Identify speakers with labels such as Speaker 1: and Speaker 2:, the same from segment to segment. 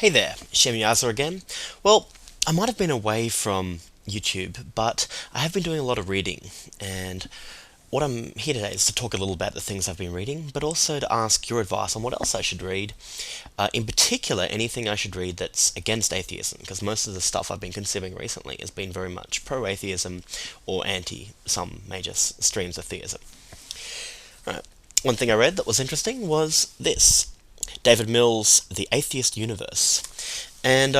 Speaker 1: Hey there, Shemiyaza again. Well, I might have been away from YouTube, but I have been doing a lot of reading, and what I'm here today is to talk a little about the things I've been reading, but also to ask your advice on what else I should read. In particular, anything I should read that's against atheism, because most of the stuff I've been consuming recently has been very much pro-atheism or anti some major streams of theism. Right. One thing I read that was interesting was this. David Mill's The Atheist Universe. And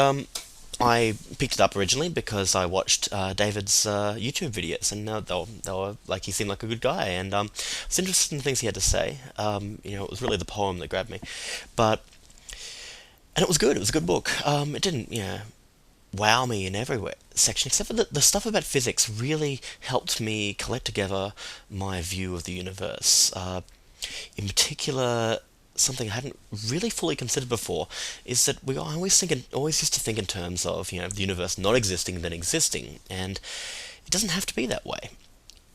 Speaker 1: I picked it up originally because I watched David's YouTube videos, and they were like, he seemed like a good guy, and I was interested in the things he had to say. It was really the poem that grabbed me, but and it was good. It was a good book. It didn't, wow me in every section, except for the stuff about physics really helped me collect together my view of the universe. In particular, something I hadn't really fully considered before is that always used to think in terms of the universe not existing then existing, and it doesn't have to be that way.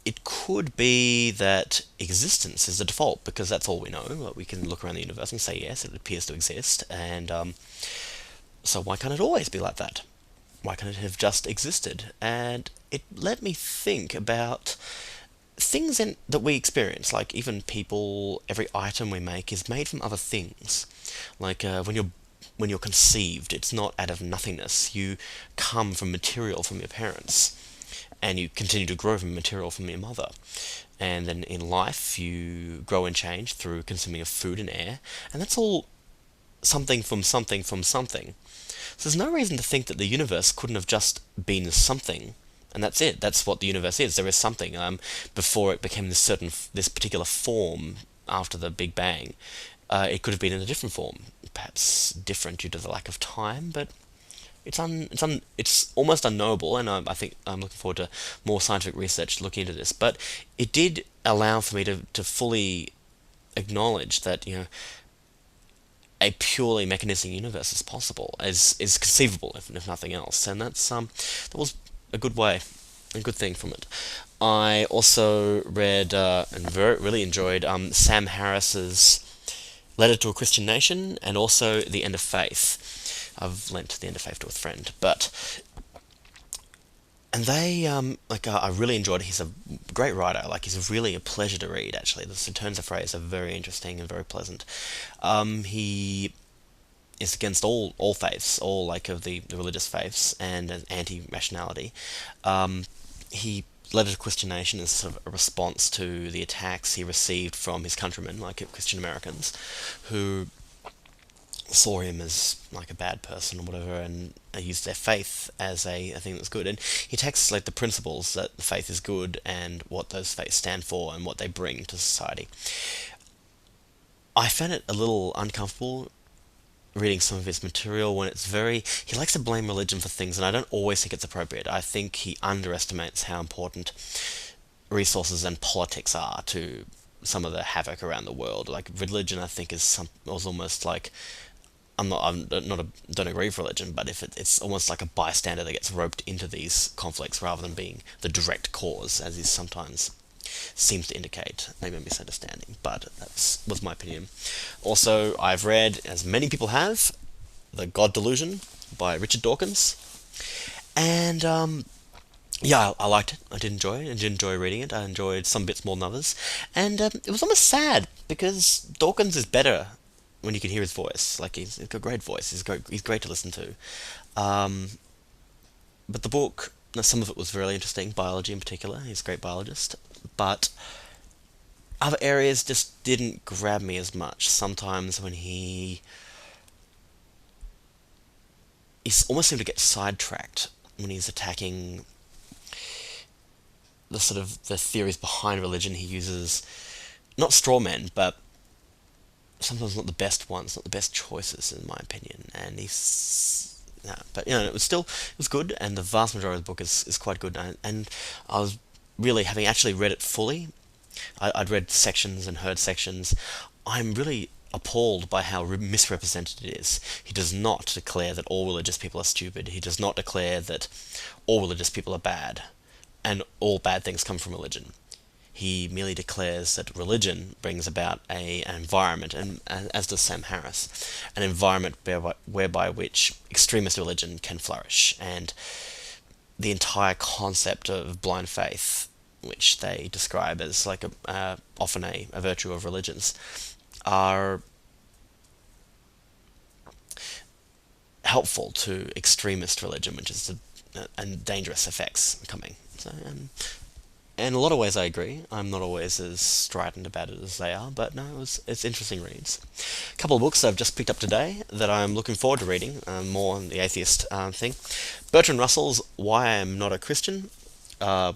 Speaker 1: It could be that existence is the default because that's all we know. Like, we can look around the universe and say yes, it appears to exist, and so why can't it always be like that? Why can't it have just existed? And it let me think about that we experience, like even people, every item we make is made from other things. Like when you're conceived, it's not out of nothingness. You come from material from your parents, and you continue to grow from material from your mother. And then in life, you grow and change through consuming of food and air, and that's all something from something from something. So there's no reason to think that the universe couldn't have just been something, and that's it. That's what the universe is. There is something. Before it became this particular form after the Big Bang, it could have been in a different form, perhaps different due to the lack of time. But it's almost unknowable, and I think I'm looking forward to more scientific research looking into this. But it did allow for me to fully acknowledge that a purely mechanistic universe is possible, is conceivable, if nothing else, and that was a a good thing from it. I also read and really enjoyed Sam Harris's Letter to a Christian Nation, and also The End of Faith. I've lent The End of Faith to a friend, and they I really enjoyed it. He's a great writer. Like, he's really a pleasure to read. Actually, the turns of phrase are very interesting and very pleasant. He is against all faiths, all like of the religious faiths, and an anti-rationality. He Letter to Christian Nation is sort of a response to the attacks he received from his countrymen, like Christian Americans, who saw him as like a bad person or whatever, and used their faith as a thing that's good. And he attacks like the principles that the faith is good and what those faiths stand for and what they bring to society. I found it a little uncomfortable reading some of his material when he likes to blame religion for things, and I don't always think it's appropriate. I think he underestimates how important resources and politics are to some of the havoc around the world. Like, religion, I think, was almost like, don't agree with religion, but if it's almost like a bystander that gets roped into these conflicts rather than being the direct cause, as is sometimes seems to indicate. Maybe a misunderstanding, but that was my opinion. Also, I've read, as many people have, The God Delusion by Richard Dawkins, and yeah, I liked it. I did enjoy it. I did enjoy reading it. I enjoyed some bits more than others, and it was almost sad because Dawkins is better when you can hear his voice. Like, he's got a great voice. He's great to listen to. But the book, some of it was really interesting, biology in particular. He's a great biologist. But other areas just didn't grab me as much. Sometimes when he almost seemed to get sidetracked when he's attacking the theories behind religion. He uses not straw men, but sometimes not the best ones, not the best choices, in my opinion. And but it was good, and the vast majority of the book is quite good. And I was really, having actually read it fully, I'd read sections and heard sections. I'm really appalled by how misrepresented it is. He does not declare that all religious people are stupid. He does not declare that all religious people are bad, and all bad things come from religion. He merely declares that religion brings about an environment, and as does Sam Harris, an environment whereby which extremist religion can flourish, and the entire concept of blind faith, which they describe as like often a virtue of religions, are helpful to extremist religion, which is and dangerous effects coming. So, in a lot of ways, I agree. I'm not always as strident about it as they are, but no, it's interesting reads. A couple of books I've just picked up today that I'm looking forward to reading, more on the atheist thing. Bertrand Russell's Why I Am Not a Christian,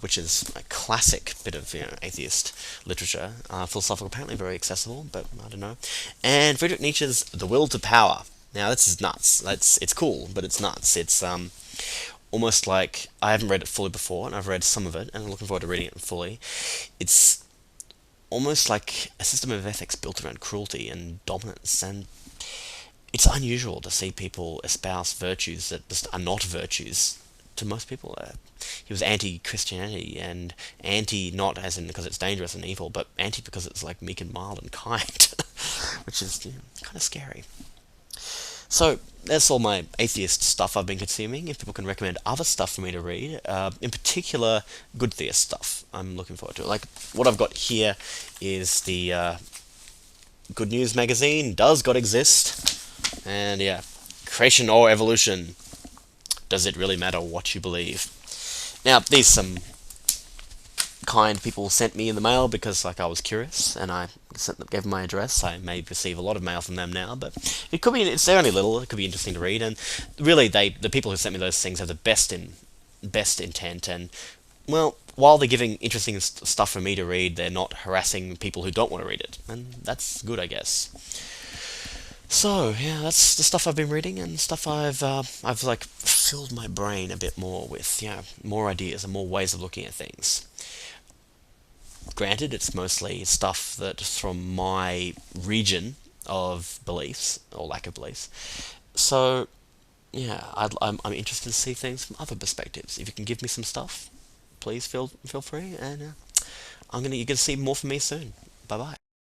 Speaker 1: which is a classic bit of atheist literature, philosophical, apparently very accessible, but I don't know. And Friedrich Nietzsche's The Will to Power. Now this is nuts. It's cool, but it's nuts. It's almost like I haven't read it fully before, and I've read some of it, and I'm looking forward to reading it fully. It's almost like a system of ethics built around cruelty and dominance, and it's unusual to see people espouse virtues that just are not virtues to most people. He was anti-Christianity, and anti not as in because it's dangerous and evil, but anti because it's like meek and mild and kind, which is kind of scary. So that's all my atheist stuff I've been consuming. If people can recommend other stuff for me to read, in particular good theist stuff, I'm looking forward to it. Like what I've got here is the Good News magazine. Does God exist? And yeah, creation or evolution. Does it really matter what you believe? Now, these some kind people sent me in the mail because like I was curious, and I gave them my address. I may receive a lot of mail from them now, but it could be, it's only little, it could be interesting to read, and really the people who sent me those things have the best intent, and well, while they're giving interesting stuff for me to read, they're not harassing people who don't want to read it, and that's good, I guess. So yeah, that's the stuff I've been reading, and stuff I've like filled my brain a bit more with, more ideas and more ways of looking at things. Granted, it's mostly stuff that's from my region of beliefs, or lack of beliefs. So, yeah, I'm interested to see things from other perspectives. If you can give me some stuff, please feel free, and you're gonna see more from me soon. Bye bye.